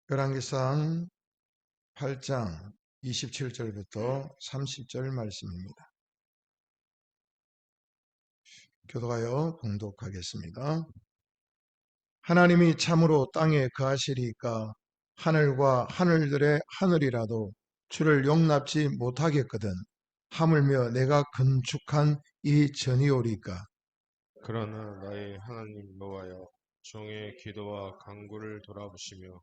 열왕기상 8장 27절부터 30절 말씀입니다. 교도하여 봉독하겠습니다. 하나님이 참으로 땅에 거하시리이까 하늘과 하늘들의 하늘이라도 주를 용납지 못하겠거든 하물며 내가 건축한 이 전이오리이까. 그러나 나의 하나님 여호와여, 종의 기도와 간구를 돌아보시며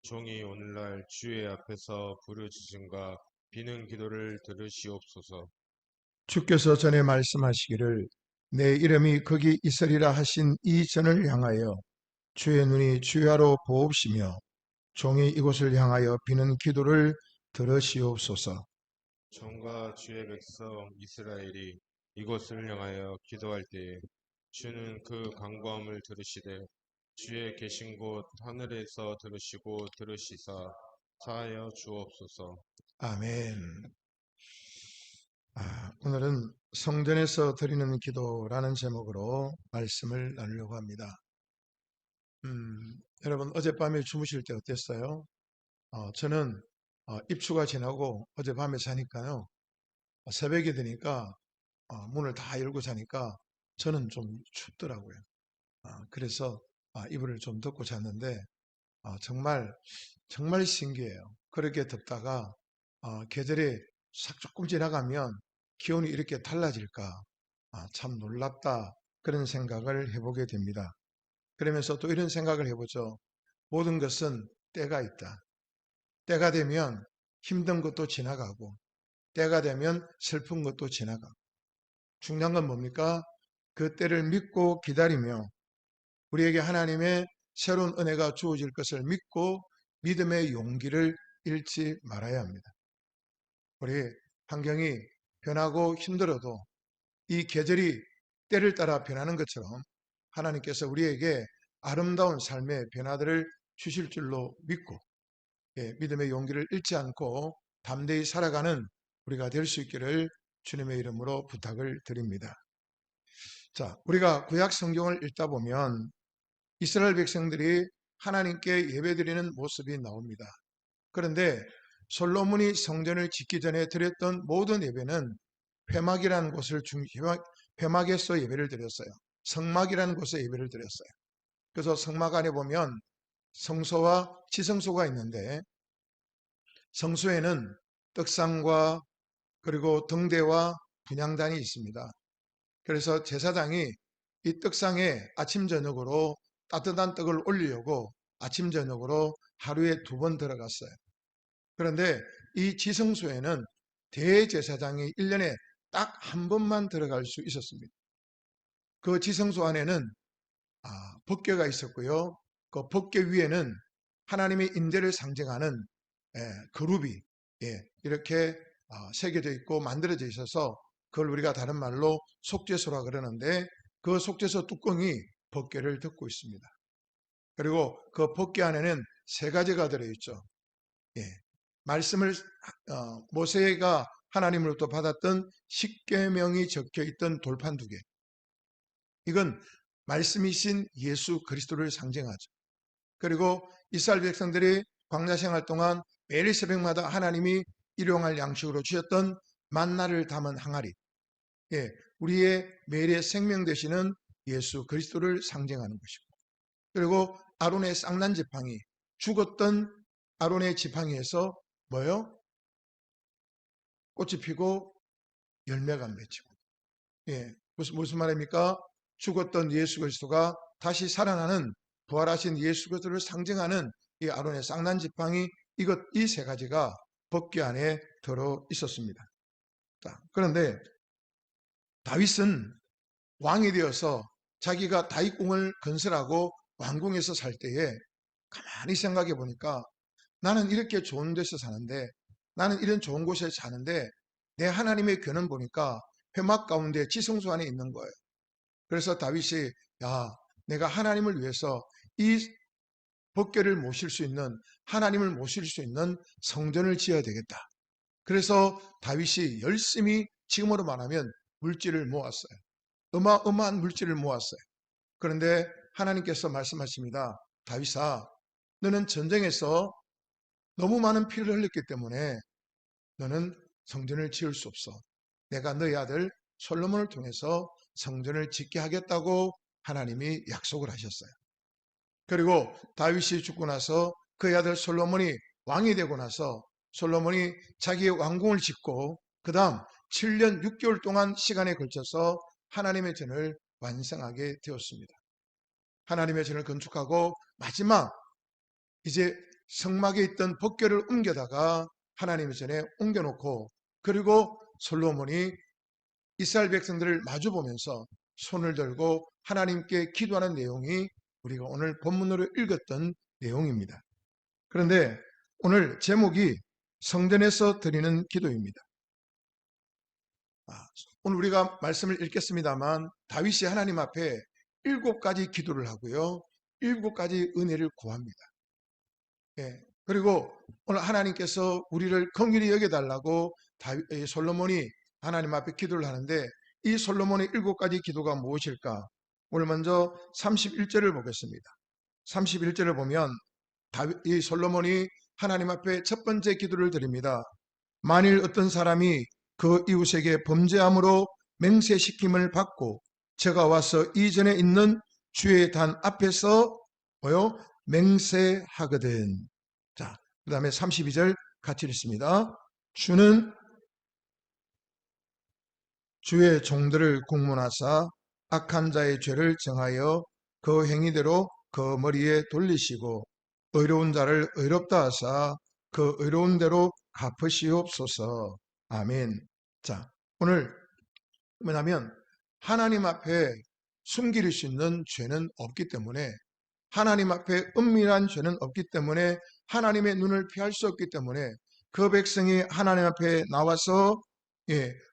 종이 오늘날 주의 앞에서 부르짖음과 비는 기도를 들으시옵소서. 주께서 전에 말씀하시기를 내 이름이 거기 있으리라 하신 이 전을 향하여 주의 눈이 주야로 보옵시며 종이 이곳을 향하여 비는 기도를 들으시옵소서. 종과 주의 백성 이스라엘이 이곳을 향하여 기도할 때에 주는 그 간구함을 들으시되 주의 계신 곳 하늘에서 들으시고 들으시사 사하여 주옵소서. 아멘. 오늘은 성전에서 드리는 기도라는 제목으로 말씀을 나누려고 합니다. 여러분 어젯밤에 주무실 때 어땠어요? 저는 입추가 지나고 어젯밤에 자니까요, 새벽이 되니까 문을 다 열고 자니까 저는 좀 춥더라고요. 그래서 이불을 좀 덮고 잤는데 정말 정말 신기해요. 그렇게 덥다가 계절이 싹 조금 지나가면 기온이 이렇게 달라질까, 참 놀랍다, 그런 생각을 해보게 됩니다. 그러면서 또 이런 생각을 해보죠. 모든 것은 때가 있다. 때가 되면 힘든 것도 지나가고 때가 되면 슬픈 것도 지나가고, 중요한 건 뭡니까? 그 때를 믿고 기다리며 우리에게 하나님의 새로운 은혜가 주어질 것을 믿고 믿음의 용기를 잃지 말아야 합니다. 우리 환경이 변하고 힘들어도 이 계절이 때를 따라 변하는 것처럼 하나님께서 우리에게 아름다운 삶의 변화들을 주실 줄로 믿고, 믿음의 용기를 잃지 않고 담대히 살아가는 우리가 될 수 있기를 주님의 이름으로 부탁을 드립니다. 자, 우리가 구약 성경을 읽다 보면 이스라엘 백성들이 하나님께 예배드리는 모습이 나옵니다. 그런데 솔로몬이 성전을 짓기 전에 드렸던 모든 예배는 회막이라는 곳을 회막에서 예배를 드렸어요. 성막이라는 곳에 예배를 드렸어요. 그래서 성막 안에 보면 성소와 지성소가 있는데, 성소에는 떡상과 그리고 등대와 분향단이 있습니다. 그래서 제사장이 이 떡상에 아침 저녁으로 따뜻한 떡을 올리려고 아침 저녁으로 하루에 2번 들어갔어요. 그런데 이 지성소에는 대제사장이 1년에 딱 1번만 들어갈 수 있었습니다. 그 지성소 안에는 법궤가 있었고요. 그 법궤 위에는 하나님의 임재를 상징하는 그룹이 이렇게 새겨져 있고 만들어져 있어서 그걸 우리가 다른 말로 속죄소라 그러는데, 그 속죄소 뚜껑이 법궤를 덮고 있습니다. 그리고 그 법궤 안에는 3가지가 들어있죠. 말씀을 모세가 하나님으로부터 받았던 십계명이 적혀 있던 돌판 2개. 이건 말씀이신 예수 그리스도를 상징하죠. 그리고 이스라엘 백성들이 광야 생활 동안 매일 새벽마다 하나님이 일용할 양식으로 주셨던 만나를 담은 항아리, 우리의 매일의 생명 되시는 예수 그리스도를 상징하는 것이고, 그리고 아론의 쌍난 지팡이, 죽었던 아론의 지팡이에서 뭐요? 꽃이 피고 열매가 맺히고, 무슨 말입니까? 죽었던 예수 그리스도가 다시 살아나는 부활하신 예수 그리스도를 상징하는 이 아론의 쌍난 지팡이, 이 3가지가 법궤 안에 들어 있었습니다. 그런데 다윗은 왕이 되어서 자기가 다윗궁을 건설하고 왕궁에서 살 때에 가만히 생각해 보니까, 나는 이렇게 좋은 데서 사는데, 나는 이런 좋은 곳에 사는데 내 하나님의 궤는 보니까 회막 가운데 지성소 안에 있는 거예요. 그래서 다윗이, 야, 내가 하나님을 위해서 이 법궤를 모실 수 있는, 하나님을 모실 수 있는 성전을 지어야 되겠다. 그래서 다윗이 열심히, 지금으로 말하면 물질을 모았어요. 어마어마한 물질을 모았어요. 그런데 하나님께서 말씀하십니다. 다윗아, 너는 전쟁에서 너무 많은 피를 흘렸기 때문에 너는 성전을 지을 수 없어. 내가 너희 아들 솔로몬을 통해서 성전을 짓게 하겠다고 하나님이 약속을 하셨어요. 그리고 다윗이 죽고 나서 그의 아들 솔로몬이 왕이 되고 나서 솔로몬이 자기의 왕궁을 짓고 그 다음 7년 6개월 동안 시간에 걸쳐서 하나님의 전을 완성하게 되었습니다. 하나님의 전을 건축하고 마지막 이제 성막에 있던 법궤를 옮겨다가 하나님의 전에 옮겨놓고 그리고 솔로몬이 이스라엘 백성들을 마주보면서 손을 들고 하나님께 기도하는 내용이 우리가 오늘 본문으로 읽었던 내용입니다. 그런데 오늘 제목이 성전에서 드리는 기도입니다. 오늘 우리가 말씀을 읽겠습니다만 다윗이 하나님 앞에 7가지 기도를 하고요. 7가지 은혜를 구합니다. 그리고 오늘 하나님께서 우리를 긍휼히 여겨달라고 솔로몬이 하나님 앞에 기도를 하는데 이 솔로몬의 7가지 기도가 무엇일까? 오늘 먼저 31절을 보겠습니다. 31절을 보면 이 솔로몬이 하나님 앞에 첫 번째 기도를 드립니다. 만일 어떤 사람이 그 이웃에게 범죄함으로 맹세시킴을 받고 제가 와서 이전에 있는 주의 단 앞에서 뭐요? 맹세하거든. 자, 그 다음에 32절 같이 읽습니다. 주는 주의 종들을 국문하사 악한 자의 죄를 정하여 그 행위대로 그 머리에 돌리시고 의로운 자를 의롭다 하사 그 의로운 대로 갚으시옵소서. 아멘. 자, 오늘 뭐냐면 하나님 앞에 숨길 수 있는 죄는 없기 때문에 하나님 앞에 은밀한 죄는 없기 때문에 하나님의 눈을 피할 수 없기 때문에 그 백성이 하나님 앞에 나와서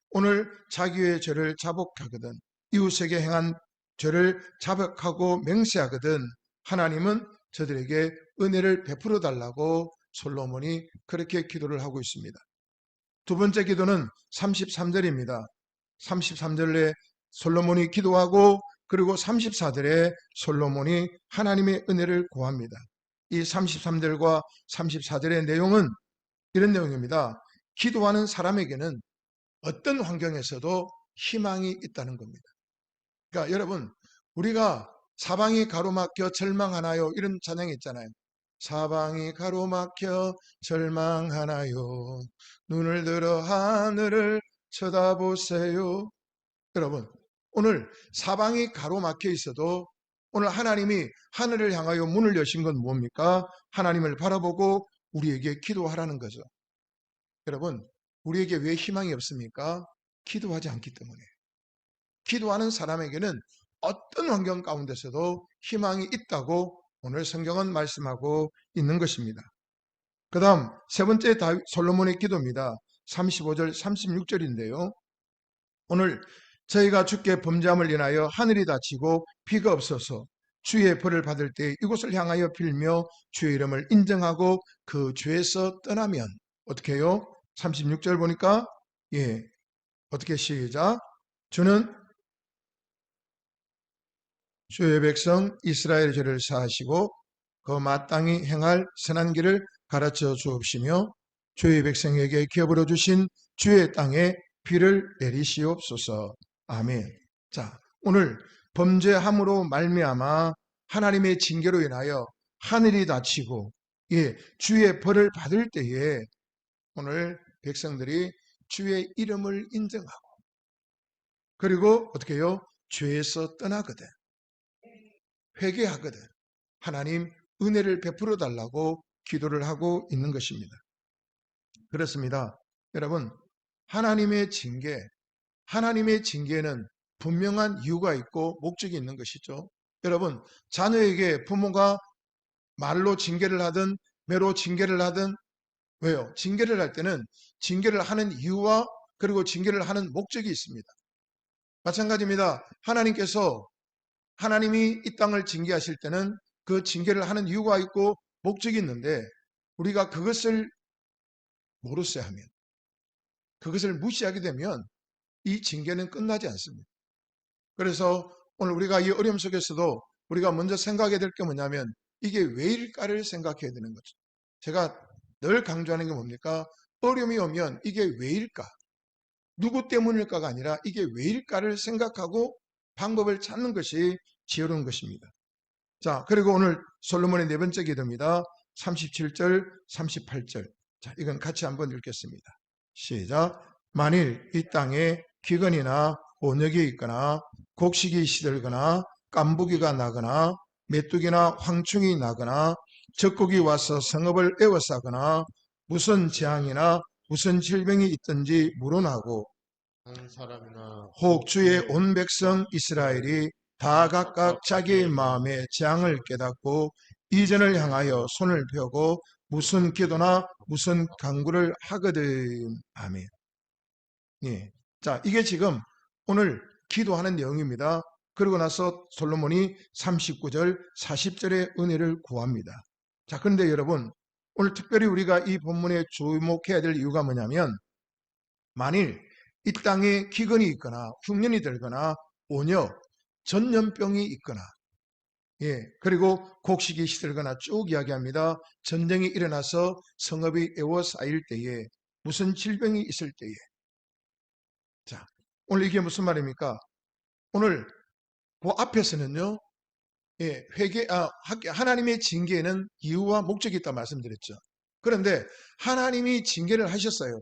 오늘 자기의 죄를 자복하거든 이웃에게 행한 죄를 자복하고 맹세하거든 하나님은 저들에게 은혜를 베풀어 달라고 솔로몬이 그렇게 기도를 하고 있습니다. 두 번째 기도는 33절입니다. 33절에 솔로몬이 기도하고 그리고 34절에 솔로몬이 하나님의 은혜를 구합니다. 이 33절과 34절의 내용은 이런 내용입니다. 기도하는 사람에게는 어떤 환경에서도 희망이 있다는 겁니다. 그러니까 여러분 우리가 사방이 가로막혀 절망하나요? 이런 찬양이 있잖아요. 사방이 가로막혀 절망하나요? 눈을 들어 하늘을 쳐다보세요. 여러분 오늘 사방이 가로막혀 있어도 오늘 하나님이 하늘을 향하여 문을 여신 건 뭡니까? 하나님을 바라보고 우리에게 기도하라는 거죠. 여러분 우리에게 왜 희망이 없습니까? 기도하지 않기 때문에. 기도하는 사람에게는 어떤 환경 가운데서도 희망이 있다고 오늘 성경은 말씀하고 있는 것입니다. 그 다음 세 번째 솔로몬의 기도입니다. 35절 36절인데요 오늘 저희가 주께 범죄함을 인하여 하늘이 닫히고 비가 없어서 주의 벌을 받을 때 이곳을 향하여 빌며 주의 이름을 인정하고 그 죄에서 떠나면 어떻게 해요? 36절 보니까 어떻게 시작 주는 주의 백성 이스라엘의 죄를 사하시고 그 마땅히 행할 선한 길을 가르쳐 주옵시며 주의 백성에게 기업으로 주신 주의 땅에 비를 내리시옵소서. 아멘. 자, 오늘 범죄함으로 말미암아 하나님의 징계로 인하여 하늘이 닫히고 주의 벌을 받을 때에 오늘 백성들이 주의 이름을 인정하고 그리고 어떻게 해요? 죄에서 떠나거든. 회개하거든. 하나님 은혜를 베풀어 달라고 기도를 하고 있는 것입니다. 그렇습니다. 여러분, 하나님의 징계에는 분명한 이유가 있고 목적이 있는 것이죠. 여러분, 자녀에게 부모가 말로 징계를 하든 매로 징계를 하든 왜요? 징계를 할 때는 징계를 하는 이유와 그리고 징계를 하는 목적이 있습니다. 마찬가지입니다. 하나님이 이 땅을 징계하실 때는 그 징계를 하는 이유가 있고 목적이 있는데 우리가 그것을 모르쇠 하면 그것을 무시하게 되면 이 징계는 끝나지 않습니다. 그래서 오늘 우리가 이 어려움 속에서도 우리가 먼저 생각해야 될 게 뭐냐면 이게 왜일까를 생각해야 되는 거죠. 제가 늘 강조하는 게 뭡니까? 어려움이 오면 이게 왜일까? 누구 때문일까가 아니라 이게 왜일까를 생각하고 방법을 찾는 것이 지혜로운 것입니다. 자, 그리고 오늘 솔로몬의 네 번째 기도입니다. 37절, 38절. 자, 이건 같이 한번 읽겠습니다. 시작. 만일 이 땅에 기근이나 온역이 있거나 곡식이 시들거나 깐부기가 나거나 메뚜기나 황충이 나거나 적국이 와서 성읍을 에워싸거나 무슨 재앙이나 무슨 질병이 있든지 물어나고 한 사람이나 혹 주의 온 백성 이스라엘이 다 각각 자기의 마음에 재앙을 깨닫고 이전을 향하여 손을 펴고 무슨 기도나 무슨 간구를 하거든. 아멘. 예. 자, 이게 지금 오늘 기도하는 내용입니다. 그러고 나서 솔로몬이 39절, 40절의 은혜를 구합니다. 자, 그런데 여러분, 오늘 특별히 우리가 이 본문에 주목해야 될 이유가 뭐냐면, 만일 이 땅에 기근이 있거나 흉년이 들거나 온역, 전염병이 있거나, 예, 그리고 곡식이 시들거나 쭉 이야기합니다. 전쟁이 일어나서 성읍이 에워싸일 때에, 무슨 질병이 있을 때에. 자, 오늘 이게 무슨 말입니까? 오늘 그 앞에서는요, 예, 하나님의 징계에는 이유와 목적이 있다 말씀드렸죠. 그런데 하나님이 징계를 하셨어요.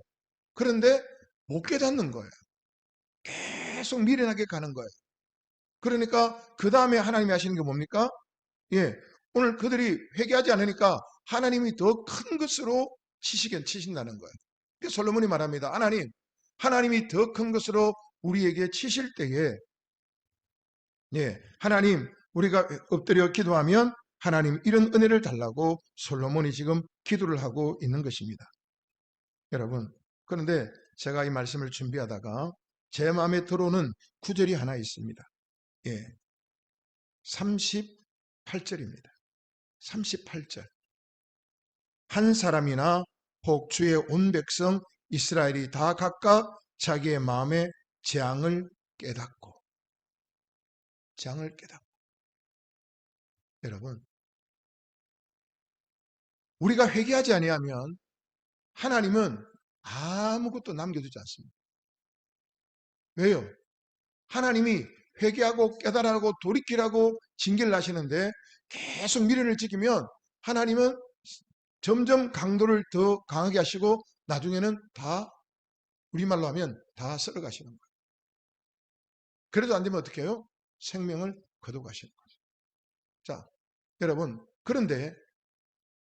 그런데 못 깨닫는 거예요. 계속 미련하게 가는 거예요. 그러니까 그 다음에 하나님이 하시는 게 뭡니까? 예, 오늘 그들이 회개하지 않으니까 하나님이 더 큰 것으로 치신다는 거예요. 그래서 솔로몬이 말합니다. 하나님이 더 큰 것으로 우리에게 치실 때에, 예, 하나님, 우리가 엎드려 기도하면 하나님 이런 은혜를 달라고 솔로몬이 지금 기도를 하고 있는 것입니다. 여러분, 그런데 제가 이 말씀을 준비하다가 제 마음에 들어오는 구절이 하나 있습니다. 예, 38절입니다. 38절. 한 사람이나 혹 주의 온 백성 이스라엘이 다 각각 자기의 마음의 재앙을 깨닫고. 여러분, 우리가 회개하지 아니하면 하나님은 아무것도 남겨두지 않습니다. 왜요? 하나님이 회개하고 깨달으라고 돌이키라고 징계를 하시는데 계속 미련을 지키면 하나님은 점점 강도를 더 강하게 하시고 나중에는 다, 우리말로 하면 다 썰어가시는 거예요. 그래도 안 되면 어떻게 해요? 생명을 거둬가시는 거죠. 자, 여러분, 그런데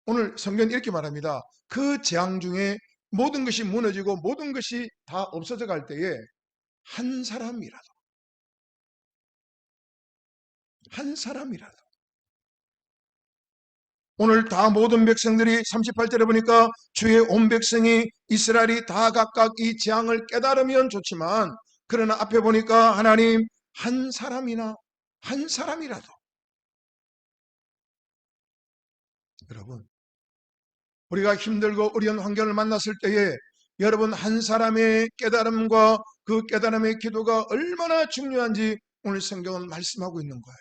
오늘 성경은 이렇게 말합니다. 그 재앙 중에 모든 것이 무너지고 모든 것이 다 없어져 갈 때에 한 사람이라도 오늘 다 모든 백성들이 38절에 보니까 주의 온 백성이 이스라엘이 다 각각 이 재앙을 깨달으면 좋지만, 그러나 앞에 보니까 하나님 한 사람이라도. 여러분, 우리가 힘들고 어려운 환경을 만났을 때에 여러분 한 사람의 깨달음과 그 깨달음의 기도가 얼마나 중요한지 오늘 성경은 말씀하고 있는 거예요.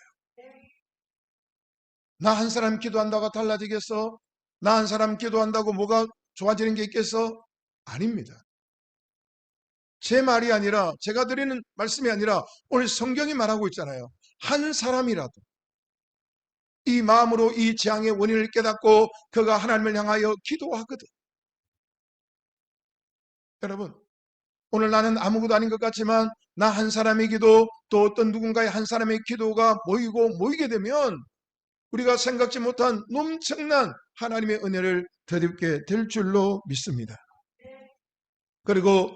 나 한 사람 기도한다고 달라지겠어? 나 한 사람 기도한다고 뭐가 좋아지는 게 있겠어? 아닙니다. 제 말이 아니라, 제가 드리는 말씀이 아니라 오늘 성경이 말하고 있잖아요. 한 사람이라도 이 마음으로 이 재앙의 원인을 깨닫고 그가 하나님을 향하여 기도하거든. 여러분, 오늘 나는 아무것도 아닌 것 같지만 나 한 사람의 기도, 또 어떤 누군가의 한 사람의 기도가 모이게 되면 우리가 생각지 못한 엄청난 하나님의 은혜를 덧입게 될 줄로 믿습니다. 그리고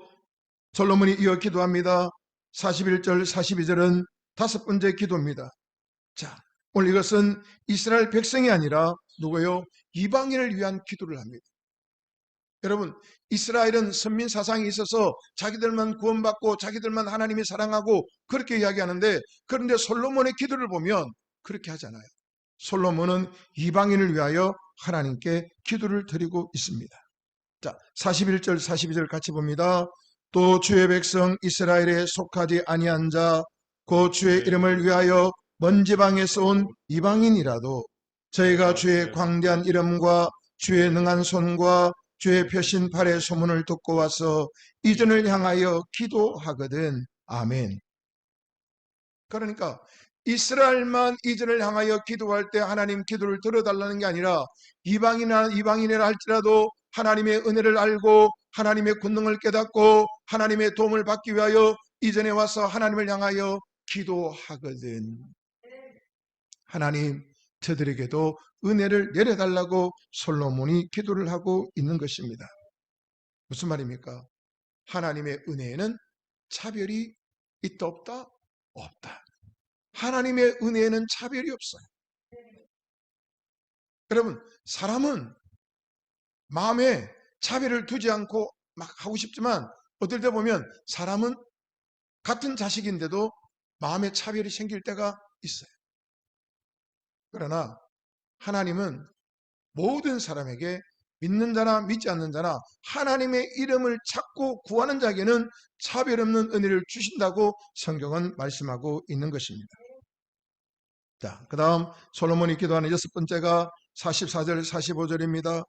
솔로몬이 이어 기도합니다. 41절, 42절은 다섯 번째 기도입니다. 자, 오늘 이것은 이스라엘 백성이 아니라 누구요? 이방인을 위한 기도를 합니다. 여러분, 이스라엘은 선민 사상이 있어서 자기들만 구원받고 자기들만 하나님이 사랑하고 그렇게 이야기하는데, 그런데 솔로몬의 기도를 보면 그렇게 하잖아요. 솔로몬은 이방인을 위하여 하나님께 기도를 드리고 있습니다. 자, 41절 42절 같이 봅니다. 또 주의 백성 이스라엘에 속하지 아니한 자 곧 주의 이름을 위하여 먼 지방에서 온 이방인이라도 저희가 주의 광대한 이름과 주의 능한 손과 주의 펴신 팔의 소문을 듣고 와서 이전을 향하여 기도하거든. 아멘. 그러니까 이스라엘만 이전을 향하여 기도할 때 하나님 기도를 들어달라는 게 아니라 이방인이라 할지라도 하나님의 은혜를 알고 하나님의 권능을 깨닫고 하나님의 도움을 받기 위하여 이전에 와서 하나님을 향하여 기도하거든. 하나님, 저들에게도 은혜를 내려달라고 솔로몬이 기도를 하고 있는 것입니다. 무슨 말입니까? 하나님의 은혜에는 차별이 있다 없다? 없다. 하나님의 은혜에는 차별이 없어요. 여러분, 사람은 마음에 차별을 두지 않고 막 하고 싶지만 어떨 때 보면 사람은 같은 자식인데도 마음에 차별이 생길 때가 있어요. 그러나 하나님은 모든 사람에게 믿는 자나 믿지 않는 자나 하나님의 이름을 찾고 구하는 자에게는 차별 없는 은혜를 주신다고 성경은 말씀하고 있는 것입니다. 자, 그 다음 솔로몬이 기도하는 여섯 번째가 44절 45절입니다.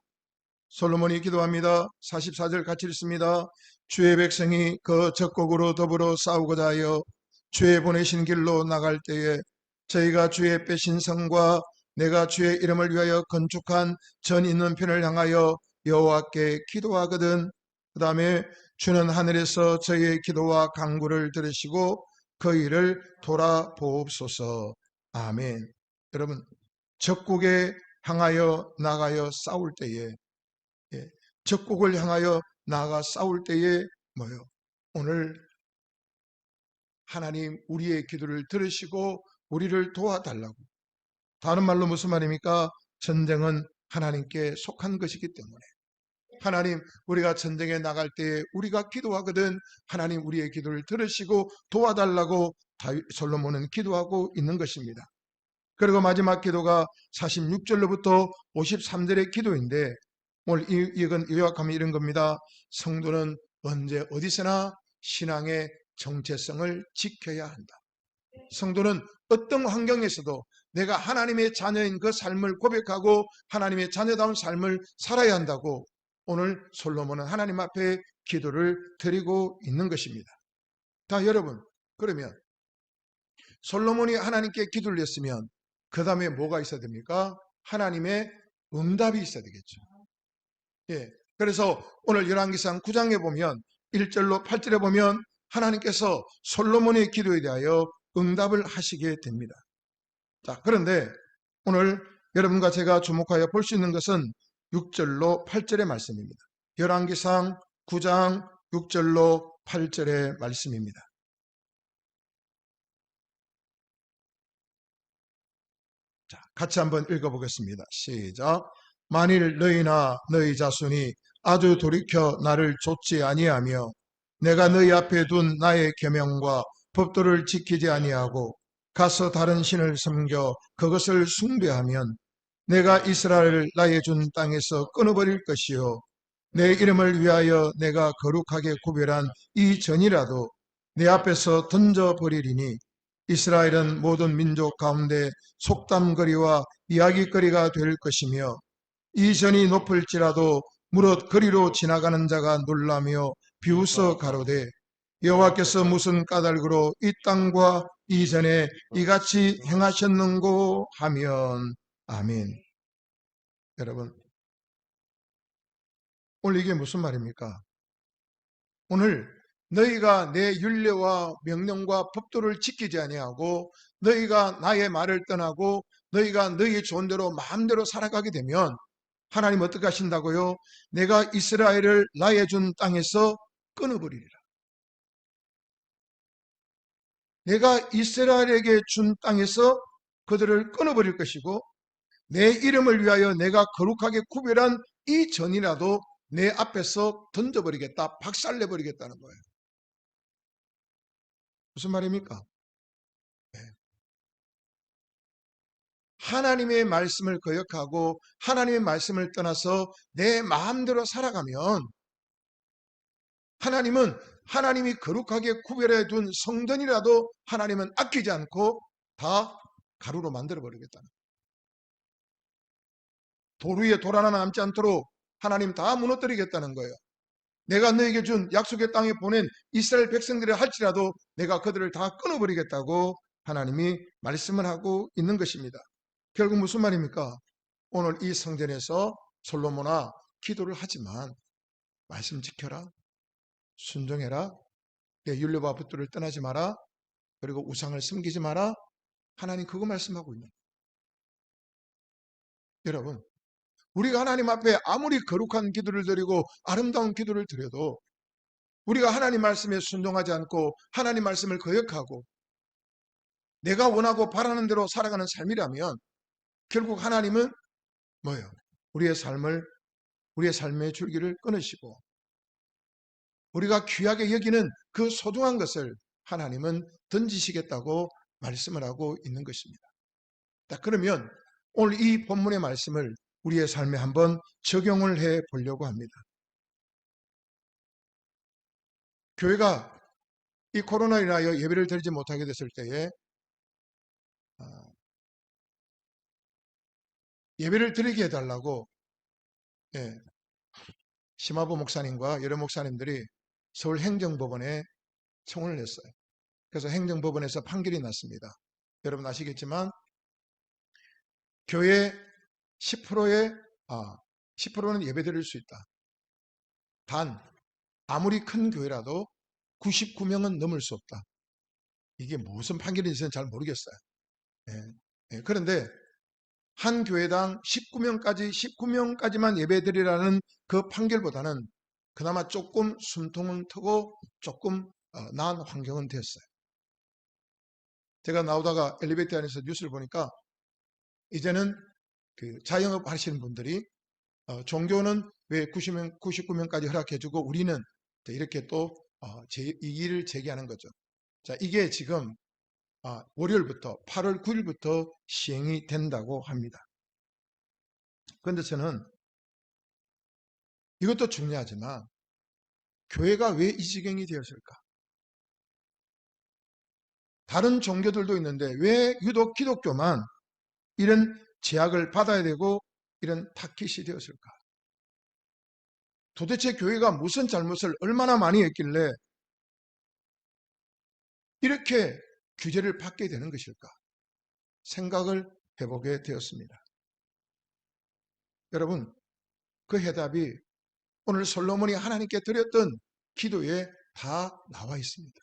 솔로몬이 기도합니다. 44절 같이 읽습니다. 주의 백성이 그 적국으로 더불어 싸우고자 하여 주의 보내신 길로 나갈 때에 저희가 주의 빼신 성과 내가 주의 이름을 위하여 건축한 전 있는 편을 향하여 여호와께 기도하거든. 그 다음에 주는 하늘에서 저희의 기도와 간구를 들으시고 그 일을 돌아보옵소서. 아멘. 여러분, 적국에 향하여 나가여 싸울 때에 적국을 향하여 나아가 싸울 때에 뭐요? 오늘 하나님 우리의 기도를 들으시고 우리를 도와달라고. 다른 말로 무슨 말입니까? 전쟁은 하나님께 속한 것이기 때문에 하나님, 우리가 전쟁에 나갈 때에 우리가 기도하거든 하나님 우리의 기도를 들으시고 도와달라고 솔로몬은 기도하고 있는 것입니다. 그리고 마지막 기도가 46절로부터 53절의 기도인데 오늘 이건 요약하면 이런 겁니다. 성도는 언제 어디서나 신앙의 정체성을 지켜야 한다. 성도는 어떤 환경에서도 내가 하나님의 자녀인 그 삶을 고백하고 하나님의 자녀다운 삶을 살아야 한다고 오늘 솔로몬은 하나님 앞에 기도를 드리고 있는 것입니다. 자, 여러분, 그러면 솔로몬이 하나님께 기도를 했으면 그 다음에 뭐가 있어야 됩니까? 하나님의 응답이 있어야 되겠죠. 예. 그래서 오늘 열왕기상 9장에 보면 1절로 8절에 보면 하나님께서 솔로몬의 기도에 대하여 응답을 하시게 됩니다. 자, 그런데 오늘 여러분과 제가 주목하여 볼 수 있는 것은 6절로 8절의 말씀입니다. 열왕기상 9장 6절로 8절의 말씀입니다. 자, 같이 한번 읽어보겠습니다. 시작. 만일 너희나 너희 자손이 아주 돌이켜 나를 좇지 아니하며 내가 너희 앞에 둔 나의 계명과 법도를 지키지 아니하고 가서 다른 신을 섬겨 그것을 숭배하면 내가 이스라엘을 나의 준 땅에서 끊어버릴 것이요 내 이름을 위하여 내가 거룩하게 구별한 이 전이라도 내 앞에서 던져버리리니 이스라엘은 모든 민족 가운데 속담거리와 이야기거리가 될 것이며 이 전이 높을지라도 무릇 거리로 지나가는 자가 놀라며 비웃어 가로되 여호와께서 무슨 까닭으로 이 땅과 이전에 이같이 행하셨는고 하면 아멘. 여러분, 오늘 이게 무슨 말입니까? 오늘 너희가 내 율례와 명령과 법도를 지키지 아니하고 너희가 나의 말을 떠나고 너희가 너희 좋은 대로 마음대로 살아가게 되면 하나님 어떻게 하신다고요? 내가 이스라엘을 나의 준 땅에서 끊어버리리라. 내가 이스라엘에게 준 땅에서 그들을 끊어버릴 것이고 내 이름을 위하여 내가 거룩하게 구별한 이 전이라도 내 앞에서 던져버리겠다, 박살내버리겠다는 거예요. 무슨 말입니까? 하나님의 말씀을 거역하고 하나님의 말씀을 떠나서 내 마음대로 살아가면 하나님은 하나님이 거룩하게 구별해 둔 성전이라도 하나님은 아끼지 않고 다 가루로 만들어 버리겠다는, 돌 위에 돌 하나 남지 않도록 하나님 다 무너뜨리겠다는 거예요. 내가 너에게 준 약속의 땅에 보낸 이스라엘 백성들이 할지라도 내가 그들을 다 끊어버리겠다고 하나님이 말씀을 하고 있는 것입니다. 결국 무슨 말입니까? 오늘 이 성전에서 솔로몬아 기도를 하지만 말씀 지켜라, 순종해라, 내 율법과 법도를 떠나지 마라, 그리고 우상을 섬기지 마라. 하나님 그거 말씀하고 있는 거예요. 여러분, 우리가 하나님 앞에 아무리 거룩한 기도를 드리고 아름다운 기도를 드려도 우리가 하나님 말씀에 순종하지 않고 하나님 말씀을 거역하고 내가 원하고 바라는 대로 살아가는 삶이라면 결국 하나님은 뭐예요? 우리의 삶의 줄기를 끊으시고 우리가 귀하게 여기는 그 소중한 것을 하나님은 던지시겠다고 말씀을 하고 있는 것입니다. 자, 그러면 오늘 이 본문의 말씀을 우리의 삶에 한번 적용을 해 보려고 합니다. 교회가 이 코로나로 인하여 예배를 드리지 못하게 됐을 때에 예배를 드리게 해달라고 예, 심화보 목사님과 여러 목사님들이 서울행정법원에 청원을 냈어요. 그래서 행정법원에서 판결이 났습니다. 여러분 아시겠지만 교회 10%의 10%는 예배 드릴 수 있다. 단 아무리 큰 교회라도 99명은 넘을 수 없다. 이게 무슨 판결인지는 잘 모르겠어요. 그런데 한 교회당 19명까지만 예배드리라는 그 판결보다는 그나마 조금 숨통을 트고 조금 나은 환경은 됐어요. 제가 나오다가 엘리베이터 안에서 뉴스를 보니까 이제는 그 자영업 하시는 분들이 종교는 왜 99명까지 허락해주고 우리는 이렇게 또 이의를 제기하는 거죠. 자, 이게 지금 월요일부터 8월 9일부터 시행이 된다고 합니다. 그런데 저는 이것도 중요하지만 교회가 왜 이 지경이 되었을까? 다른 종교들도 있는데 왜 유독 기독교만 이런 제약을 받아야 되고 이런 타깃이 되었을까? 도대체 교회가 무슨 잘못을 얼마나 많이 했길래 이렇게 규제를 받게 되는 것일까? 생각을 해보게 되었습니다. 여러분, 그 해답이 오늘 솔로몬이 하나님께 드렸던 기도에 다 나와 있습니다.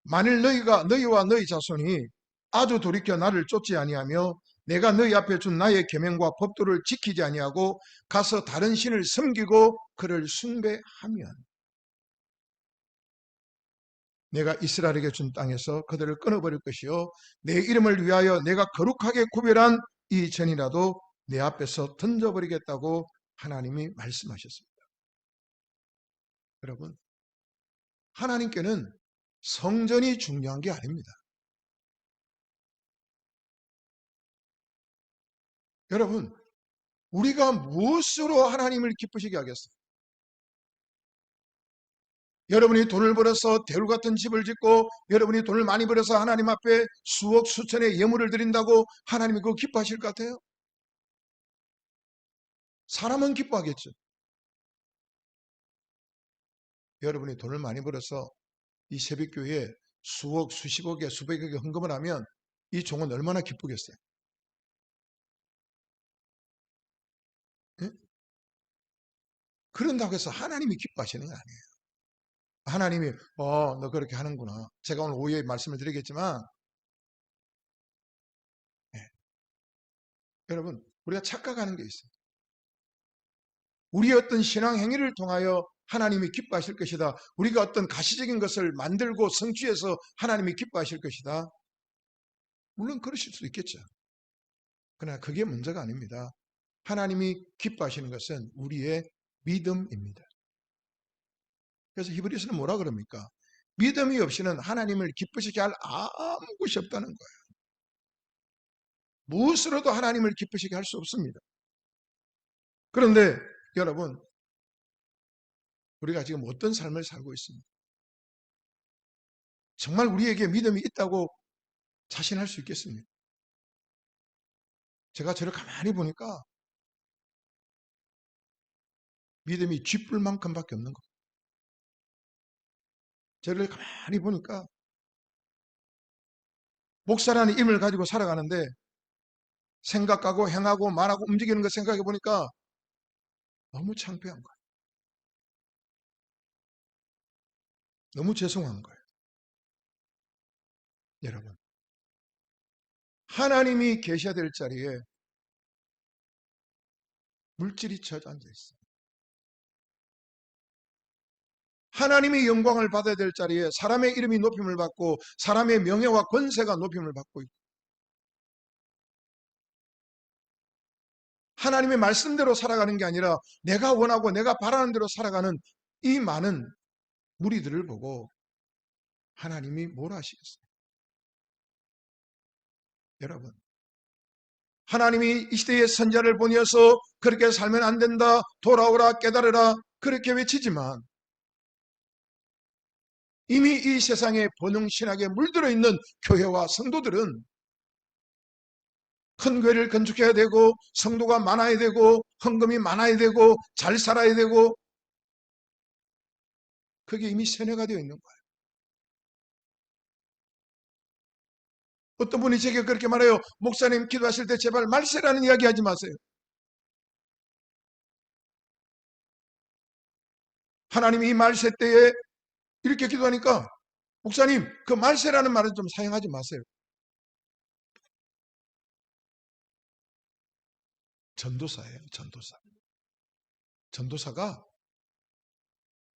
만일 너희와 너희 자손이 아주 돌이켜 나를 쫓지 아니하며 내가 너희 앞에 준 나의 계명과 법도를 지키지 아니하고 가서 다른 신을 섬기고 그를 숭배하면 내가 이스라엘에게 준 땅에서 그들을 끊어버릴 것이요 내 이름을 위하여 내가 거룩하게 구별한 이 전이라도 내 앞에서 던져버리겠다고 하나님이 말씀하셨습니다. 여러분, 하나님께는 성전이 중요한 게 아닙니다. 여러분, 우리가 무엇으로 하나님을 기쁘시게 하겠어요? 여러분이 돈을 벌어서 대울 같은 집을 짓고 여러분이 돈을 많이 벌어서 하나님 앞에 수억 수천의 예물을 드린다고 하나님이 그거 기뻐하실 것 같아요? 사람은 기뻐하겠죠. 여러분이 돈을 많이 벌어서 이 새벽교회에 수억 수십억에 수백억에 헌금을 하면 이 종은 얼마나 기쁘겠어요? 예? 그런다고 해서 하나님이 기뻐하시는 건 아니에요. 하나님이 너 그렇게 하는구나. 제가 오늘 오후에 말씀을 드리겠지만 예, 여러분 우리가 착각하는 게 있어요. 우리의 어떤 신앙 행위를 통하여 하나님이 기뻐하실 것이다. 우리가 어떤 가시적인 것을 만들고 성취해서 하나님이 기뻐하실 것이다. 물론 그러실 수도 있겠죠. 그러나 그게 문제가 아닙니다. 하나님이 기뻐하시는 것은 우리의 믿음입니다. 그래서 히브리서는 뭐라 그럽니까? 믿음이 없이는 하나님을 기쁘시게 할 아무 것이 없다는 거예요. 무엇으로도 하나님을 기쁘시게 할 수 없습니다. 그런데 여러분, 우리가 지금 어떤 삶을 살고 있습니까? 정말 우리에게 믿음이 있다고 자신할 수 있겠습니까? 제가 저를 가만히 보니까 믿음이 쥐뿔만큼밖에 없는 거예요. 저를 가만히 보니까 목사라는 힘을 가지고 살아가는데 생각하고 행하고 말하고 움직이는 거 생각해 보니까 너무 창피한 거예요. 너무 죄송한 거예요. 여러분, 하나님이 계셔야 될 자리에 물질이 쳐져 앉아 있어요. 하나님이 영광을 받아야 될 자리에 사람의 이름이 높임을 받고 사람의 명예와 권세가 높임을 받고 있고 하나님의 말씀대로 살아가는 게 아니라 내가 원하고 내가 바라는 대로 살아가는 이 많은 무리들을 보고 하나님이 뭘 하시겠어요? 여러분, 하나님이 이 시대의 선자를 보내어서 그렇게 살면 안 된다, 돌아오라, 깨달으라 그렇게 외치지만 이미 이 세상에 번영신학에 물들어 있는 교회와 성도들은 큰 교회를 건축해야 되고 성도가 많아야 되고 헌금이 많아야 되고 잘 살아야 되고 그게 이미 세뇌가 되어 있는 거예요. 어떤 분이 제게 그렇게 말해요. 목사님 기도하실 때 제발 말세라는 이야기 하지 마세요. 하나님이 이 말세 때에 이렇게 기도하니까 목사님 그 말세라는 말은 좀 사용하지 마세요. 전도사예요. 전도사. 전도사가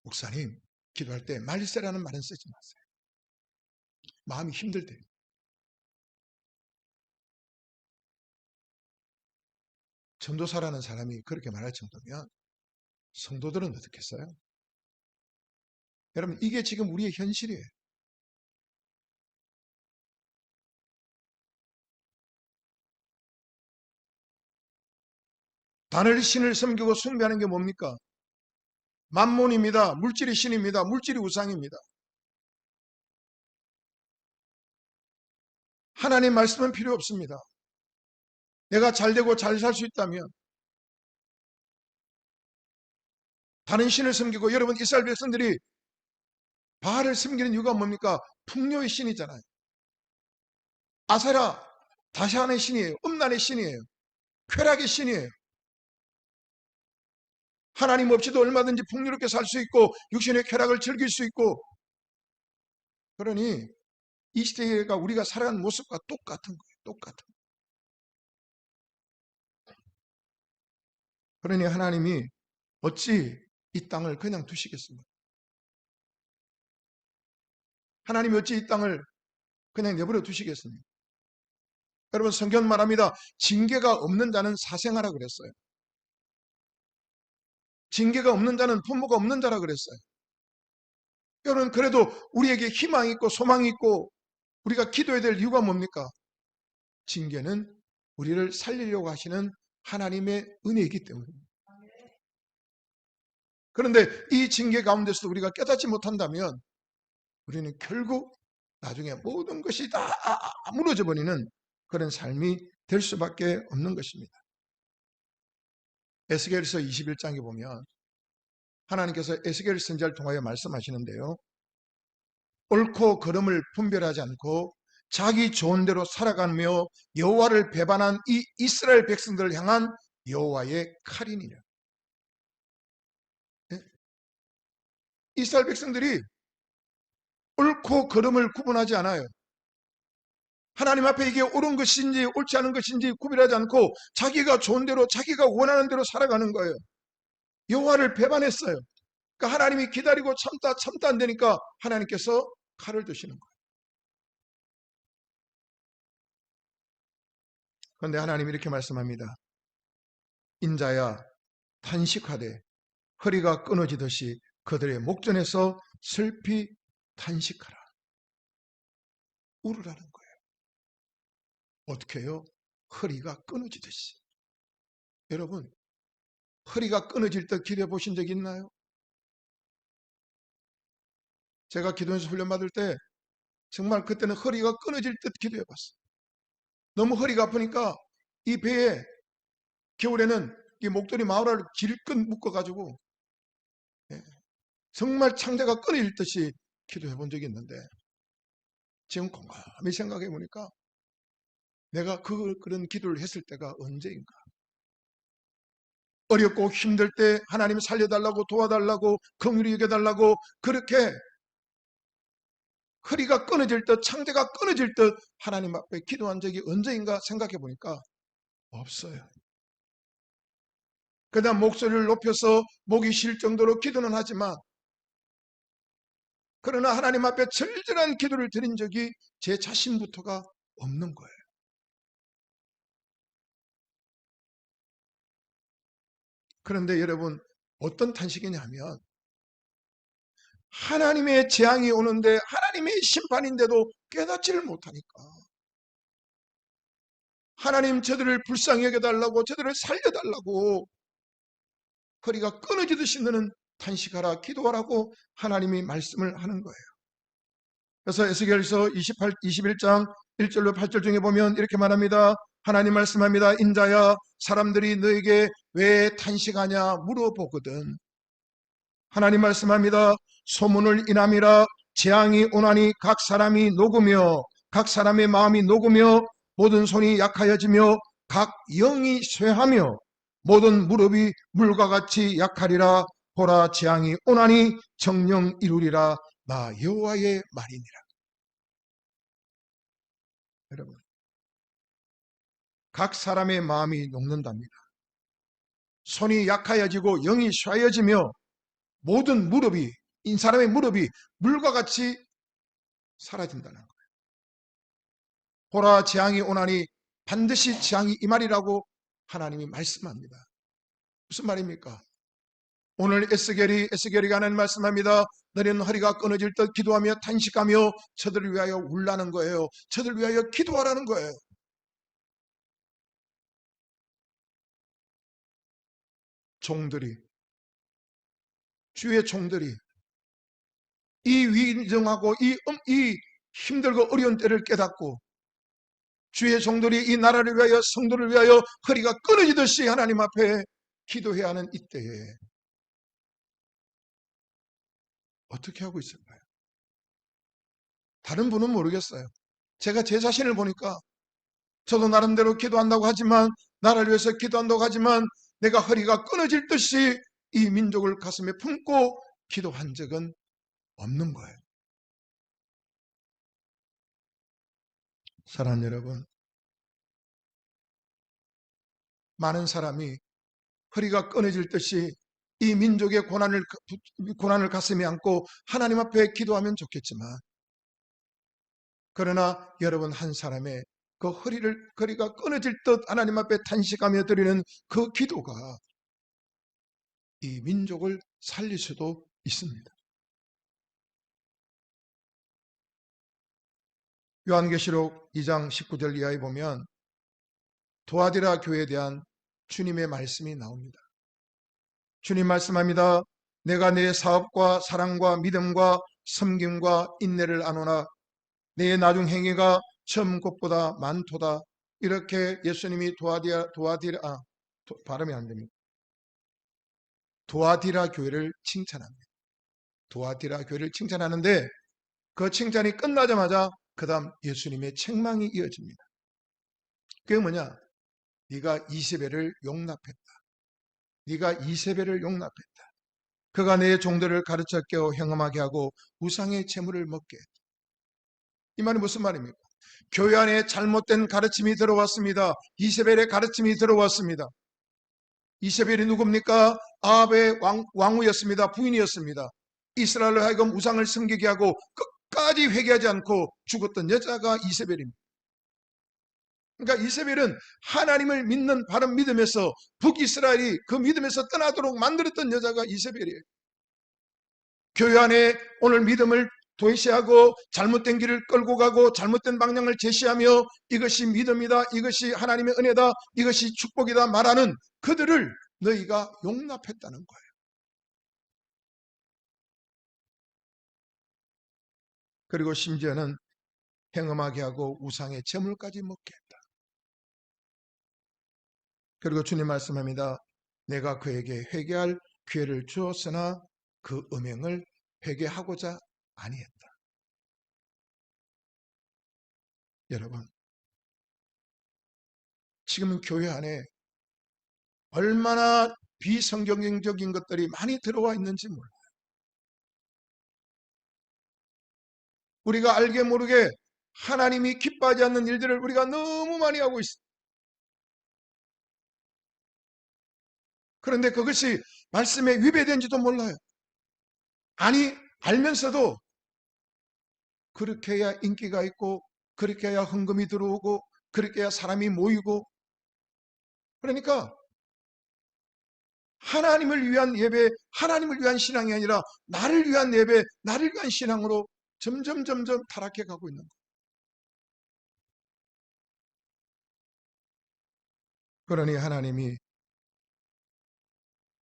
목사님 기도할 때 말세라는 말은 쓰지 마세요. 마음이 힘들 때. 전도사라는 사람이 그렇게 말할 정도면 성도들은 어떻겠어요? 여러분 이게 지금 우리의 현실이에요. 단을 신을 섬기고 숭배하는 게 뭡니까? 만몬입니다. 물질이 신입니다. 물질이 우상입니다. 하나님 말씀은 필요 없습니다. 내가 잘되고 잘 살 수 있다면 다른 신을 섬기고 여러분 이스라엘 백성들이 바알을 섬기는 이유가 뭡니까? 풍요의 신이잖아요. 아세라 다시안의 신이에요. 음란의 신이에요. 쾌락의 신이에요. 하나님 없이도 얼마든지 풍요롭게 살 수 있고 육신의 쾌락을 즐길 수 있고 그러니 이 시대가 우리가 살아가는 모습과 똑같은 거예요. 똑같은 거예요. 그러니 하나님이 어찌 이 땅을 그냥 두시겠습니까? 하나님이 어찌 이 땅을 그냥 내버려 두시겠습니까? 여러분 성경 말합니다. 징계가 없는 자는 사생하라 그랬어요. 징계가 없는 자는 부모가 없는 자라 그랬어요. 여러분 그래도 우리에게 희망이 있고 소망이 있고 우리가 기도해야 될 이유가 뭡니까? 징계는 우리를 살리려고 하시는 하나님의 은혜이기 때문입니다. 그런데 이 징계 가운데서도 우리가 깨닫지 못한다면 우리는 결국 나중에 모든 것이 다 무너져 버리는 그런 삶이 될 수밖에 없는 것입니다. 에스겔서 21장에 보면 하나님께서 에스겔 선지자를 통하여 말씀하시는데요. 옳고 그름을 분별하지 않고 자기 좋은 대로 살아가며 여호와를 배반한 이 이스라엘 백성들을 향한 여호와의 칼이니라. 예? 이스라엘 백성들이 옳고 그름을 구분하지 않아요. 하나님 앞에 이게 옳은 것인지 옳지 않은 것인지 구별하지 않고 자기가 좋은 대로 자기가 원하는 대로 살아가는 거예요. 여호와를 배반했어요. 그러니까 하나님이 기다리고 참다 안 되니까 하나님께서 칼을 드시는 거예요. 그런데 하나님이 이렇게 말씀합니다. 인자야 탄식하되 허리가 끊어지듯이 그들의 목전에서 슬피 탄식하라. 울으라는 거예요. 어떻게 해요? 허리가 끊어지듯이. 여러분 허리가 끊어질 때 기도해 보신 적 있나요? 제가 기도해서 훈련받을 때 정말 그때는 허리가 끊어질 듯 기도해 봤어요. 너무 허리가 아프니까 이 배에 겨울에는 이 목도리 마우라를 길끈 묶어가지고 정말 창자가 끊어질 듯이 기도해 본 적이 있는데, 지금 곰곰이 생각해 보니까 내가 그런 기도를 했을 때가 언제인가. 어렵고 힘들 때 하나님 살려달라고, 도와달라고, 긍휼히 여겨달라고 그렇게 허리가 끊어질 듯, 창자가 끊어질 듯 하나님 앞에 기도한 적이 언제인가 생각해 보니까 없어요. 그냥 목소리를 높여서 목이 쉴 정도로 기도는 하지만, 그러나 하나님 앞에 절절한 기도를 드린 적이 제 자신부터가 없는 거예요. 그런데 여러분, 어떤 탄식이냐면, 하나님의 재앙이 오는데, 하나님의 심판인데도 깨닫지를 못하니까, 하나님 저들을 불쌍히 여겨달라고, 저들을 살려달라고 허리가 끊어지듯이 너는 탄식하라, 기도하라고 하나님이 말씀을 하는 거예요. 그래서 에스겔서 21장 1절로 8절 중에 보면 이렇게 말합니다. 하나님 말씀합니다. 인자야, 사람들이 너에게 왜 탄식하냐 물어보거든. 하나님 말씀합니다. 소문을 인함이라 재앙이 오나니 각 사람이 녹으며 각 사람의 마음이 녹으며 모든 손이 약하여지며 각 영이 쇠하며 모든 무릎이 물과 같이 약하리라. 보라, 재앙이 오나니 정령 이루리라. 나 여호와의 말이니라. 여러분, 각 사람의 마음이 녹는답니다. 손이 약하여지고 영이 쇠하여지며 모든 무릎이, 이 사람의 무릎이 물과 같이 사라진다는 거예요. 보라, 재앙이 오나니 반드시 재앙이 임하리라고 하나님이 말씀합니다. 무슨 말입니까? 오늘 에스겔이 하나님 말씀합니다. 너희는 허리가 끊어질 듯 기도하며 탄식하며 저들을 위하여 울라는 거예요. 저들을 위하여 기도하라는 거예요. 종들이, 주의 종들이 이 위정하고 이 힘들고 어려운 때를 깨닫고 주의 종들이 이 나라를 위하여, 성도를 위하여 허리가 끊어지듯이 하나님 앞에 기도해야 하는 이때에 어떻게 하고 있을까요? 다른 분은 모르겠어요. 제가 제 자신을 보니까 저도 나름대로 기도한다고 하지만, 나라를 위해서 기도한다고 하지만 내가 허리가 끊어질 듯이 이 민족을 가슴에 품고 기도한 적은 없는 거예요. 사랑하는 여러분, 많은 사람이 허리가 끊어질 듯이 이 민족의 고난을 가슴에 안고 하나님 앞에 기도하면 좋겠지만, 그러나 여러분 한 사람의 그 허리가 끊어질 듯 하나님 앞에 탄식하며 드리는 그 기도가 이 민족을 살릴 수도 있습니다. 요한계시록 2장 19절 이하에 보면 도아디라 교회에 대한 주님의 말씀이 나옵니다. 주님 말씀합니다. 내가 내 사업과 사랑과 믿음과 섬김과 인내를 아노나 내 나중 행위가 처음 것보다 많도다. 이렇게 예수님이 발음이 안 됩니다. 도아디라 교회를 칭찬합니다. 도아디라 교회를 칭찬하는데 그 칭찬이 끝나자마자 그 다음 예수님의 책망이 이어집니다. 그게 뭐냐? 네가 이세벨을 용납했다. 네가 이세벨을 용납했다. 그가 내 종들을 가르쳐 깨어 행음하게 하고 우상의 재물을 먹게 했다. 이 말이 무슨 말입니까? 교회 안에 잘못된 가르침이 들어왔습니다. 이세벨의 가르침이 들어왔습니다. 이세벨이 누굽니까? 아합의 왕후였습니다. 부인이었습니다. 이스라엘로 하여금 우상을 섬기게 하고 끝까지 회개하지 않고 죽었던 여자가 이세벨입니다. 그러니까 이세벨은 하나님을 믿는 바른 믿음에서 북이스라엘이 그 믿음에서 떠나도록 만들었던 여자가 이세벨이에요. 교회 안에 오늘 믿음을 도외시하고 잘못된 길을 끌고 가고 잘못된 방향을 제시하며 이것이 믿음이다, 이것이 하나님의 은혜다, 이것이 축복이다 말하는 그들을 너희가 용납했다는 거예요. 그리고 심지어는 행음하게 하고 우상의 제물까지 먹게 했다. 그리고 주님 말씀합니다. 내가 그에게 회개할 기회를 주었으나 그 음행을 회개하고자 아니했다. 여러분, 지금 교회 안에 얼마나 비성경적인 것들이 많이 들어와 있는지 몰라요. 우리가 알게 모르게 하나님이 기뻐하지 않는 일들을 우리가 너무 많이 하고 있어요. 그런데 그것이 말씀에 위배된지도 몰라요. 아니, 알면서도 그렇게 해야 인기가 있고, 그렇게 해야 헌금이 들어오고, 그렇게 해야 사람이 모이고, 그러니까 하나님을 위한 예배, 하나님을 위한 신앙이 아니라 나를 위한 예배, 나를 위한 신앙으로 점점 타락해 가고 있는 거예요. 그러니 하나님이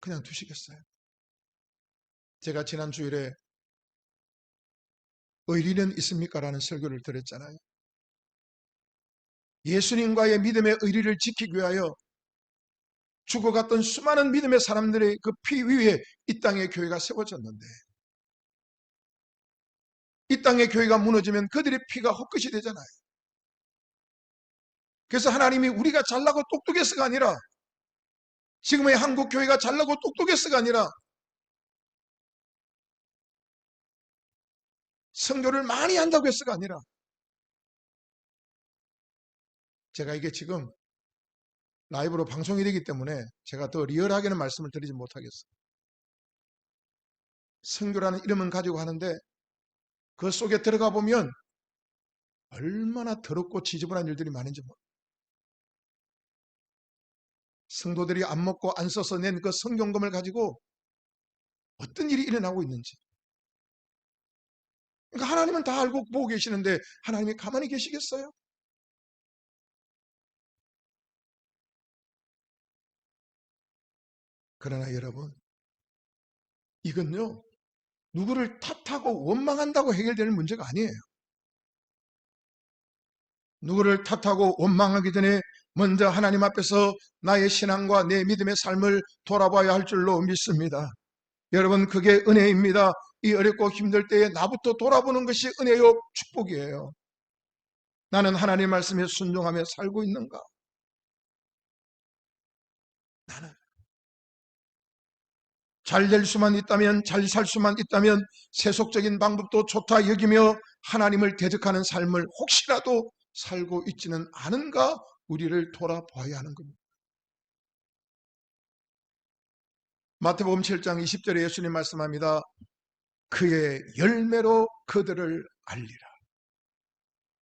그냥 두시겠어요? 제가 지난 주일에 의리는 있습니까? 라는 설교를 드렸잖아요. 예수님과의 믿음의 의리를 지키기 위하여 죽어갔던 수많은 믿음의 사람들의 그 피 위에 이 땅의 교회가 세워졌는데, 이 땅의 교회가 무너지면 그들의 피가 헛것이 되잖아요. 그래서 하나님이 우리가 잘나고 똑똑해서가 아니라, 지금의 한국 교회가 잘나고 똑똑해서가 아니라, 선교를 많이 한다고 해서가 아니라, 제가 이게 지금 라이브로 방송이 되기 때문에 제가 더 리얼하게는 말씀을 드리지 못하겠어요. 선교라는 이름은 가지고 하는데 그 속에 들어가 보면 얼마나 더럽고 지저분한 일들이 많은지 몰라요. 성도들이 안 먹고 안 써서 낸 그 성경금을 가지고 어떤 일이 일어나고 있는지. 그러니까 하나님은 다 알고 보고 계시는데 하나님이 가만히 계시겠어요? 그러나 여러분, 이건요, 누구를 탓하고 원망한다고 해결되는 문제가 아니에요. 누구를 탓하고 원망하기 전에 먼저 하나님 앞에서 나의 신앙과 내 믿음의 삶을 돌아봐야 할 줄로 믿습니다. 여러분, 그게 은혜입니다. 이 어렵고 힘들 때에 나부터 돌아보는 것이 은혜요, 축복이에요. 나는 하나님 말씀에 순종하며 살고 있는가? 나는 잘 될 수만 있다면, 잘 살 수만 있다면 세속적인 방법도 좋다 여기며 하나님을 대적하는 삶을 혹시라도 살고 있지는 않은가? 우리를 돌아봐야 하는 겁니다. 마태복음 7장 20절에 예수님 말씀합니다. 그의 열매로 그들을 알리라.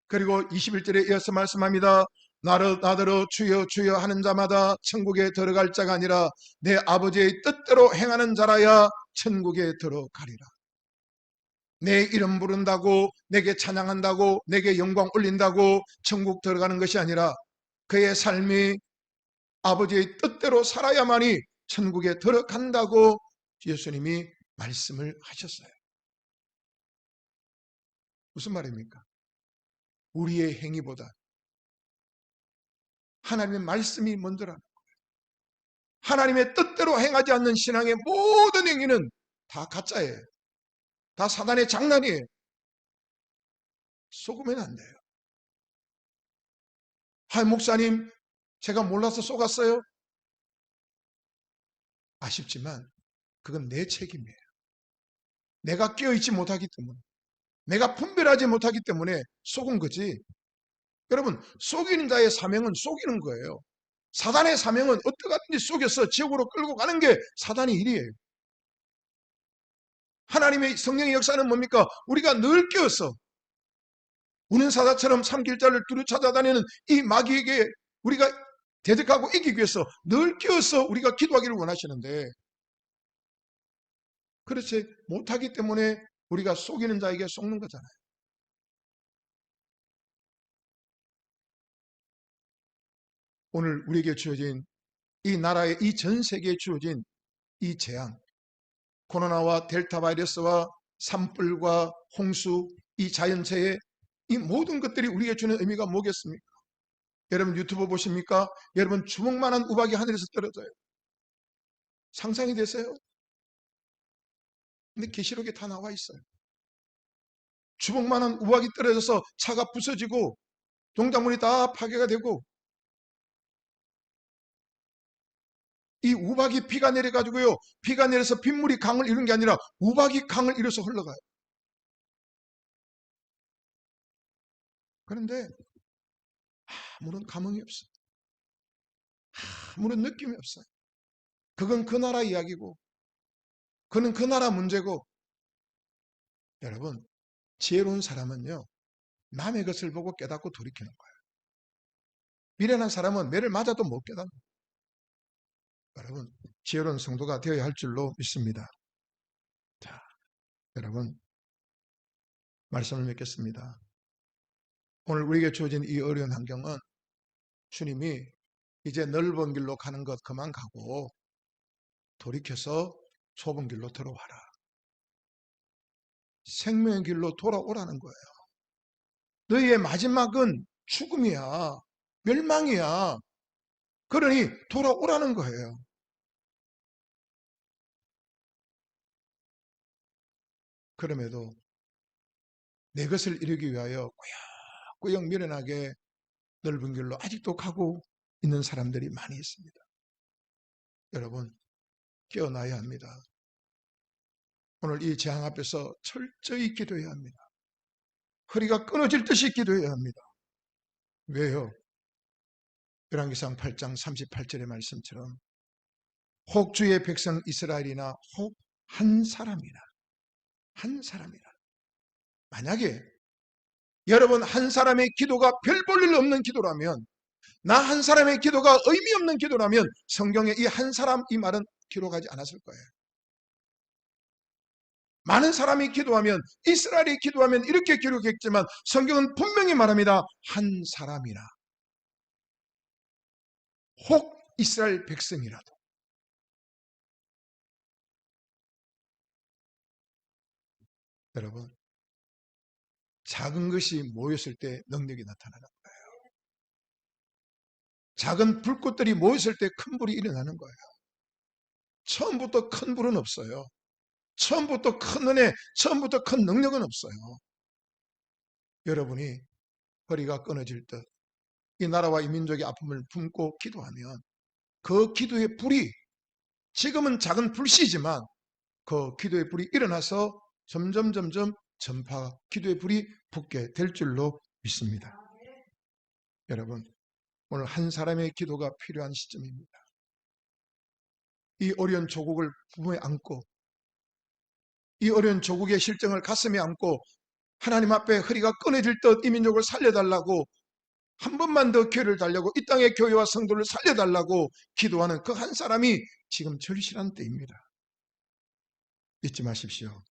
그리고 21절에 이어서 말씀합니다. 나더러 주여 주여 하는 자마다 천국에 들어갈 자가 아니라 내 아버지의 뜻대로 행하는 자라야 천국에 들어가리라. 내 이름 부른다고, 내게 찬양한다고, 내게 영광 올린다고 천국 들어가는 것이 아니라 그의 삶이 아버지의 뜻대로 살아야만이 천국에 들어간다고 예수님이 말씀을 하셨어요. 무슨 말입니까? 우리의 행위보다 하나님의 말씀이 먼저라는 거예요. 하나님의 뜻대로 행하지 않는 신앙의 모든 행위는 다 가짜예요. 다 사단의 장난이에요. 속으면 안 돼요. 목사님, 제가 몰라서 속았어요. 아쉽지만 그건 내 책임이에요. 내가 깨어있지 못하기 때문에, 내가 분별하지 못하기 때문에 속은 거지. 여러분, 속이는 자의 사명은 속이는 거예요. 사단의 사명은 어떻게든지 속여서 지옥으로 끌고 가는 게 사단의 일이에요. 하나님의 성령의 역사는 뭡니까? 우리가 늘 깨어서 우는 사자처럼 삼킬자를 두루 찾아다니는 이 마귀에게 우리가 대적하고 이기기 위해서 늘 깨어서 우리가 기도하기를 원하시는데, 그렇지 못하기 때문에 우리가 속이는 자에게 속는 거잖아요. 오늘 우리에게 주어진 이 나라의 이 전 세계에 주어진 이 재앙, 코로나와 델타 바이러스와 산불과 홍수, 이 자연재해, 이 모든 것들이 우리에게 주는 의미가 뭐겠습니까? 여러분 유튜브 보십니까? 여러분 주먹만한 우박이 하늘에서 떨어져요. 상상이 되세요? 근데 계시록에 다 나와 있어요. 주먹만한 우박이 떨어져서 차가 부서지고 동작물이 다 파괴가 되고, 이 우박이 비가 내려가지고요, 비가 내려서 빗물이 강을 이룬 게 아니라 우박이 강을 이뤄서 흘러가요. 그런데 아무런 감흥이 없어요. 아무런 느낌이 없어요. 그건 그 나라 이야기고, 그는 그 나라 문제고. 여러분, 지혜로운 사람은요, 남의 것을 보고 깨닫고 돌이키는 거예요. 미련한 사람은 매를 맞아도 못 깨닫는 거예요. 여러분, 지혜로운 성도가 되어야 할 줄로 믿습니다. 자, 여러분, 말씀을 맺겠습니다. 오늘 우리에게 주어진 이 어려운 환경은 주님이 이제 넓은 길로 가는 것 그만 가고 돌이켜서 좁은 길로 들어와라, 생명의 길로 돌아오라는 거예요. 너희의 마지막은 죽음이야, 멸망이야. 그러니 돌아오라는 거예요. 그럼에도 내 것을 이루기 위하여 꾸역꾸역 미련하게 넓은 길로 아직도 가고 있는 사람들이 많이 있습니다. 여러분, 깨어나야 합니다. 오늘 이 재앙 앞에서 철저히 기도해야 합니다. 허리가 끊어질 듯이 기도해야 합니다. 왜요? 열왕기상 8장 38절의 말씀처럼 혹 주의 백성 이스라엘이나 혹 한 사람이나, 한 사람이나, 만약에 여러분 한 사람의 기도가 별 볼 일 없는 기도라면, 나 한 사람의 기도가 의미 없는 기도라면 성경에 이 한 사람 이 말은 기록하지 않았을 거예요. 많은 사람이 기도하면, 이스라엘이 기도하면 이렇게 기록했지만 성경은 분명히 말합니다. 한 사람이나, 혹 이스라엘 백성이라도. 여러분, 작은 것이 모였을 때 능력이 나타나는 거예요. 작은 불꽃들이 모였을 때 큰 불이 일어나는 거예요. 처음부터 큰 불은 없어요. 처음부터 큰 은혜, 처음부터 큰 능력은 없어요. 여러분이 허리가 끊어질 듯 이 나라와 이 민족의 아픔을 품고 기도하면 그 기도의 불이, 지금은 작은 불씨지만 그 기도의 불이 일어나서 점점 기도의 불이 붙게 될 줄로 믿습니다. 여러분, 오늘 한 사람의 기도가 필요한 시점입니다. 이 어려운 조국을 품에 안고, 이 어려운 조국의 실정을 가슴에 안고 하나님 앞에 허리가 끊어질 듯 이 민족을 살려달라고, 한 번만 더 기회를 달라고, 이 땅의 교회와 성도를 살려달라고 기도하는 그 한 사람이 지금 절실한 때입니다. 잊지 마십시오.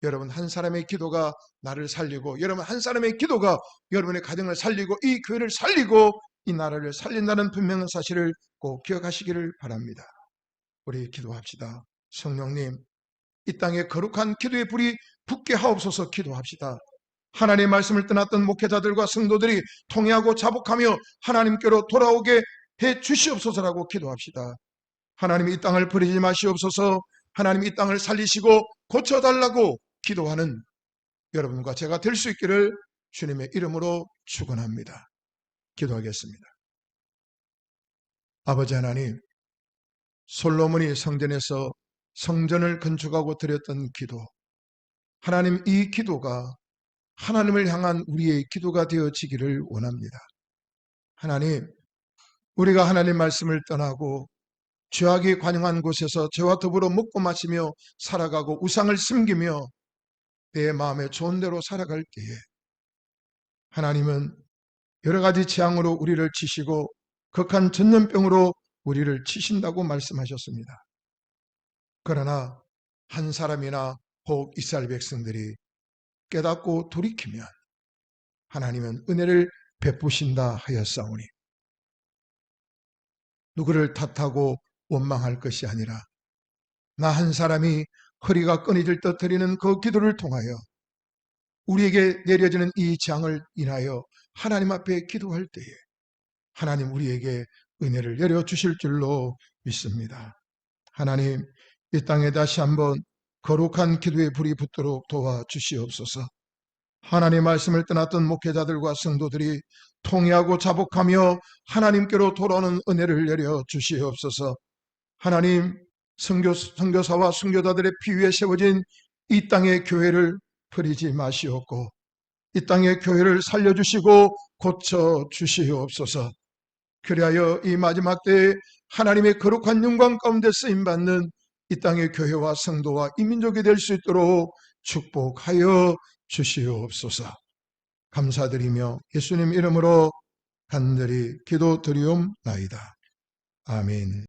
여러분 한 사람의 기도가 나를 살리고, 여러분 한 사람의 기도가 여러분의 가정을 살리고 이 교회를 살리고 이 나라를 살린다는 분명한 사실을 꼭 기억하시기를 바랍니다. 우리 기도합시다. 성령님, 이 땅에 거룩한 기도의 불이 붙게 하옵소서. 기도합시다. 하나님의 말씀을 떠났던 목회자들과 성도들이 통회하고 자복하며 하나님께로 돌아오게 해 주시옵소서라고 기도합시다. 하나님 이 땅을 버리지 마시옵소서. 하나님 이 땅을 살리시고 고쳐달라고 기도하는 여러분과 제가 될 수 있기를 주님의 이름으로 축원합니다. 기도하겠습니다. 아버지 하나님, 솔로몬이 성전에서 성전을 건축하고 드렸던 기도, 하나님 이 기도가 하나님을 향한 우리의 기도가 되어지기를 원합니다. 하나님, 우리가 하나님 말씀을 떠나고 죄악이 관영한 곳에서 죄와 더불어 먹고 마시며 살아가고 우상을 섬기며 내 마음에 좋은 대로 살아갈 때에 하나님은 여러 가지 재앙으로 우리를 치시고 극한 전염병으로 우리를 치신다고 말씀하셨습니다. 그러나 한 사람이나 혹 이스라엘 백성들이 깨닫고 돌이키면 하나님은 은혜를 베푸신다 하였사오니 누구를 탓하고 원망할 것이 아니라 나 한 사람이 허리가 끊어질 듯 드리는 그 기도를 통하여 우리에게 내려지는 이 재앙을 인하여 하나님 앞에 기도할 때에 하나님 우리에게 은혜를 내려주실 줄로 믿습니다. 하나님, 이 땅에 다시 한번 거룩한 기도의 불이 붙도록 도와주시옵소서. 하나님 말씀을 떠났던 목회자들과 성도들이 통회하고 자복하며 하나님께로 돌아오는 은혜를 내려 주시옵소서. 하나님, 선교사와 선교사들의 피 위에 세워진 이 땅의 교회를 버리지 마시옵고 이 땅의 교회를 살려주시고 고쳐주시옵소서. 그리하여 이 마지막 때에 하나님의 거룩한 영광 가운데 쓰임받는 이 땅의 교회와 성도와 이민족이 될 수 있도록 축복하여 주시옵소서. 감사드리며 예수님 이름으로 간절히 기도드리옵나이다. 아멘.